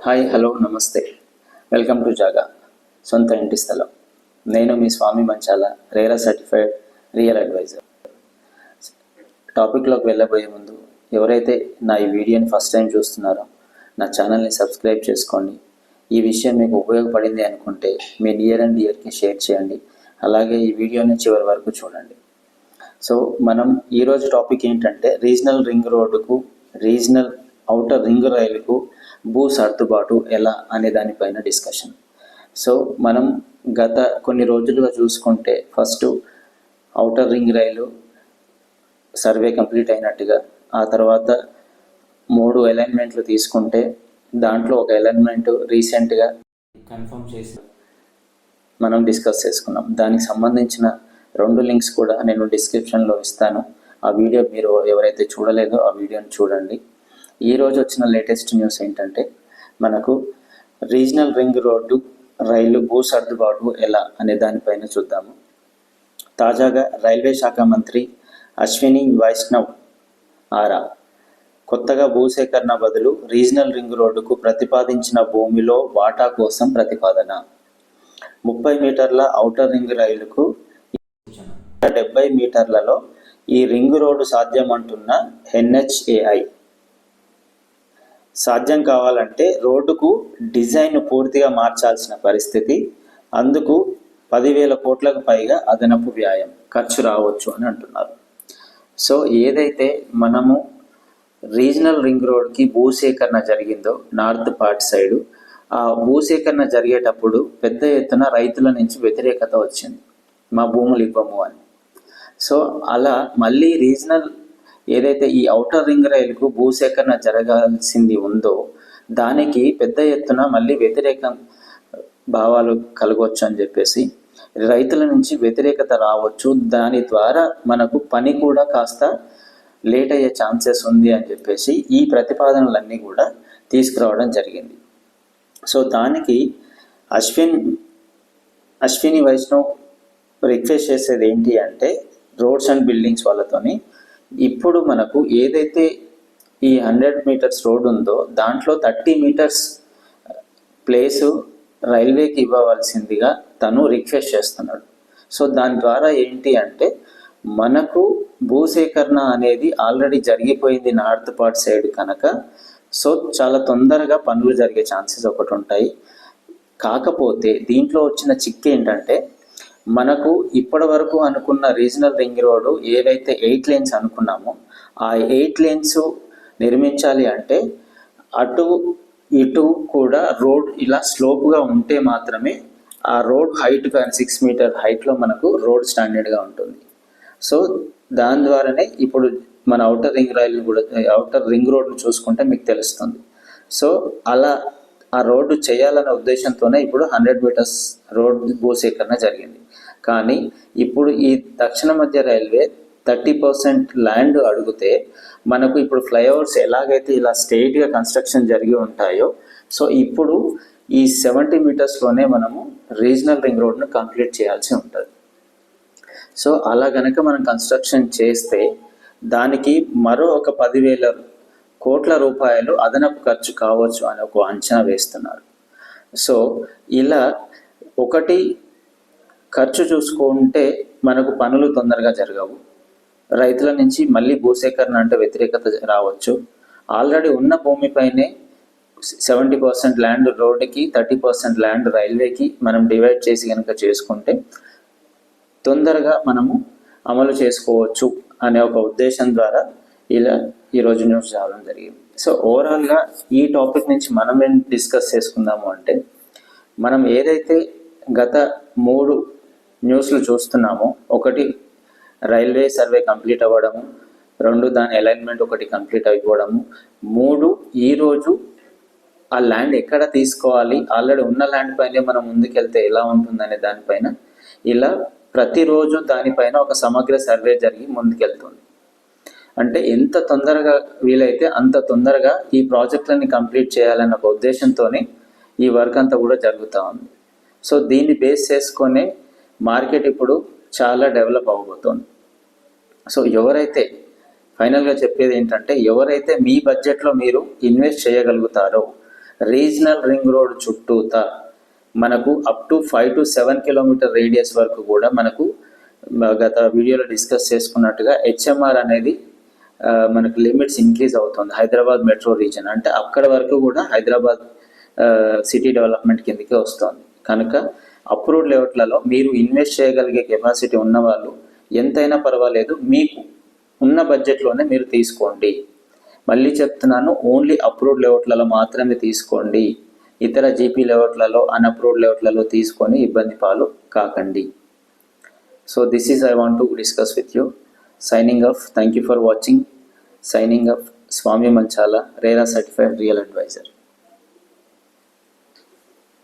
Hi, hello, నమస్తే. Welcome to జాగా సొంత ఇంటి స్థలం. నేను మీ స్వామి Manchala, RERA certified real advisor. టాపిక్లోకి వెళ్ళబోయే ముందు ఎవరైతే నా ఈ వీడియోని ఫస్ట్ టైం చూస్తున్నారో నా ఛానల్ని సబ్స్క్రైబ్ చేసుకోండి. ఈ విషయం మీకు ఉపయోగపడింది అనుకుంటే మీ నియర్ అండ్ డియర్కి షేర్ చేయండి. అలాగే ఈ వీడియోని చివరి వరకు చూడండి. సో మనం ఈరోజు టాపిక్ ఏంటంటే రీజనల్ రింగ్ రోడ్డుకు, రీజనల్ ఔటర్ రింగ్ రైలుకు భూ సర్దుబాటు ఎలా అనే దానిపైన డిస్కషన్. సో మనం గత కొన్ని రోజులుగా చూసుకుంటే ఫస్ట్ ఔటర్ రింగ్ రైలు సర్వే కంప్లీట్ అయినట్టుగా, ఆ తర్వాత 3 అలైన్మెంట్లు తీసుకుంటే దాంట్లో ఒక అలైన్మెంట్ రీసెంట్గా కన్ఫర్మ్ చేసి మనం డిస్కస్ చేసుకున్నాం. దానికి సంబంధించిన 2 లింక్స్ కూడా నేను డిస్క్రిప్షన్లో ఇస్తాను. ఆ వీడియో మీరు ఎవరైతే చూడలేదో ఆ వీడియోని చూడండి. ఈరోజు వచ్చిన లేటెస్ట్ న్యూస్ ఏంటంటే మనకు రీజనల్ రింగ్ రోడ్డు రైలు భూ సర్దుబాటు ఎలా అనే దానిపైన చూద్దాము. తాజాగా రైల్వే శాఖ మంత్రి అశ్విని వైష్ణవ్ ఆరా కొత్తగా భూసేకరణ బదులు రీజనల్ రింగ్ రోడ్డుకు ప్రతిపాదించిన భూమిలో వాటా కోసం ప్రతిపాదన. 30 మీటర్ల ఔటర్ రింగ్ రైలుకు 70 మీటర్లలో ఈ రింగ్ రోడ్డు సాధ్యమంటున్న NHAI. సాధ్యం కావాలంటే రోడ్డుకు డిజైన్ పూర్తిగా మార్చాల్సిన పరిస్థితి, అందుకు 10,000 కోట్లకు పైగా అదనపు వ్యయం ఖర్చు రావచ్చు అని అంటున్నారు. సో ఏదైతే మనము రీజనల్ రింగ్ రోడ్కి భూసేకరణ జరిగిందో నార్త్ పార్ట్ సైడు, ఆ భూసేకరణ జరిగేటప్పుడు పెద్ద ఎత్తున రైతుల నుంచి వ్యతిరేకత వచ్చింది, మా భూములు ఇవ్వము అని. సో అలా మళ్ళీ రీజనల్ ఏదైతే ఈ ఔటర్ రింగ్ రైలుకు భూసేకరణ జరగాల్సింది ఉందో దానికి పెద్ద ఎత్తున మళ్ళీ వ్యతిరేక భావాలు కలగవచ్చు అని చెప్పేసి రైతుల నుంచి వ్యతిరేకత రావచ్చు. దాని ద్వారా మనకు పని కూడా కాస్త లేట్ అయ్యే ఛాన్సెస్ ఉంది అని చెప్పేసి ఈ ప్రతిపాదనలన్నీ కూడా తీసుకురావడం జరిగింది. సో దానికి అశ్విని వైష్ణవ్ రిక్వెస్ట్ చేసేది ఏంటి అంటే రోడ్స్ అండ్ బిల్డింగ్స్ వాళ్ళతోని ఇప్పుడు మనకు ఏదైతే ఈ 100 మీటర్స్ రోడ్ ఉందో దాంట్లో 30 మీటర్స్ ప్లేసు రైల్వేకి ఇవ్వవలసిందిగా తను రిక్వెస్ట్ చేస్తున్నాడు. సో దాని ద్వారా ఏంటి అంటే మనకు భూసేకరణ అనేది ఆల్రెడీ జరిగిపోయింది నార్త్ పార్ట్ సైడ్ కనుక, సో చాలా తొందరగా పనులు జరిగే ఛాన్సెస్ ఒకటి ఉంటాయి. కాకపోతే దీంట్లో వచ్చిన చిక్కు ఏంటంటే మనకు ఇప్పటి వరకు అనుకున్న రీజనల్ రింగ్ రోడ్డు ఏవైతే 8 లేన్స్ అనుకున్నామో ఆ 8 లేన్స్ నిర్మించాలి అంటే అటు ఇటు కూడా రోడ్ ఇలా స్లోప్గా ఉంటే మాత్రమే ఆ రోడ్ హైట్ 6 మీటర్ హైట్లో మనకు రోడ్ స్టాండర్డ్గా ఉంటుంది. సో దాని ద్వారానే ఇప్పుడు మన ఔటర్ రింగ్ రోడ్ను చూసుకుంటే మీకు తెలుస్తుంది. సో అలా ఆ రోడ్డు చేయాలనే ఉద్దేశంతోనే ఇప్పుడు 100 మీటర్స్ రోడ్ భూసేకరణ జరిగింది. కానీ ఇప్పుడు ఈ దక్షిణ మధ్య రైల్వే 30% ల్యాండ్ అడిగితే మనకు ఇప్పుడు ఫ్లైఓవర్స్ ఎలాగైతే ఇలా స్ట్రెయిట్గా కన్స్ట్రక్షన్ జరిగి ఉంటాయో, సో ఇప్పుడు ఈ 70 మీటర్స్లోనే మనము రీజనల్ రింగ్ రోడ్ను కంప్లీట్ చేయాల్సి ఉంటుంది. సో అలా గనక మనం కన్స్ట్రక్షన్ చేస్తే దానికి మరో ఒక 10,000 కోట్ల రూపాయలు అదనపు ఖర్చు కావచ్చు అని ఒక అంచనా వేస్తున్నారు. సో ఇలా ఒకటి ఖర్చు చూసుకుంటే మనకు పనులు తొందరగా జరగవు, రైతుల నుంచి మళ్ళీ భూసేకరణ అంటే వ్యతిరేకత రావచ్చు. ఆల్రెడీ ఉన్న భూమిపైనే 70% ల్యాండ్ రోడ్డుకి, 30% ల్యాండ్ రైల్వేకి మనం డివైడ్ చేసి కనుక చేసుకుంటే తొందరగా మనము అమలు చేసుకోవచ్చు అనే ఒక ఉద్దేశం ద్వారా ఇలా ఈరోజు న్యూస్ రావడం జరిగింది. సో ఓవరాల్గా ఈ టాపిక్ నుంచి మనం ఏం డిస్కస్ చేసుకుందాము అంటే మనం ఏదైతే గత 3 న్యూస్లు చూస్తున్నామో, ఒకటి రైల్వే సర్వే కంప్లీట్ అవ్వడము, 2 దాని అలైన్మెంట్ ఒకటి కంప్లీట్ అయిపోవడము, 3 ఈరోజు ఆ ల్యాండ్ ఎక్కడ తీసుకోవాలి, ఆల్రెడీ ఉన్న ల్యాండ్ పైనే మనం ముందుకెళ్తే ఎలా ఉంటుందనే దానిపైన ఇలా ప్రతిరోజు దానిపైన ఒక సమగ్ర సర్వే జరిగి ముందుకెళ్తుంది. అంటే ఎంత తొందరగా వీలైతే అంత తొందరగా ఈ ప్రాజెక్టులని కంప్లీట్ చేయాలన్న ఒక ఉద్దేశంతోనే ఈ వర్క్ అంతా కూడా జరుగుతూ ఉంది. సో దీన్ని బేస్ చేసుకొనే మార్కెట్ ఇప్పుడు చాలా డెవలప్ అవ్వబోతోంది. సో ఎవరైతే ఫైనల్గా చెప్పేది ఏంటంటే ఎవరైతే మీ బడ్జెట్లో మీరు ఇన్వెస్ట్ చేయగలుగుతారో రీజనల్ రింగ్ రోడ్ చుట్టూతా మనకు up to 5 to 7 kilometre radius వరకు కూడా మనకు గత వీడియోలో డిస్కస్ చేసుకున్నట్టుగా హెచ్ఎంఆర్ అనేది మనకు లిమిట్స్ ఇంక్రీజ్ అవుతుంది. హైదరాబాద్ మెట్రో రీజన్ అంటే అక్కడ వరకు కూడా హైదరాబాద్ సిటీ డెవలప్మెంట్ కిందకి వస్తుంది. కనుక అప్రూవ్డ్ లేఅవుట్లలో మీరు ఇన్వెస్ట్ చేయగలిగే కెపాసిటీ ఉన్న వాళ్ళు ఎంతైనా పర్వాలేదు, మీకు ఉన్న బడ్జెట్లోనే మీరు తీసుకోండి. మళ్ళీ చెప్తున్నాను, ఓన్లీ అప్రూవ్డ్ లేఅవుట్లలో మాత్రమే తీసుకోండి. ఇతర జీపీ లేఅవుట్లలో, అన్అప్రూవ్డ్ లేఅవుట్లలో తీసుకొని ఇబ్బంది పాలు కాకండి. So this is I want to discuss with you. Signing off. Thank you for watching. Signing off. Swami Manchala, RERA certified real advisor.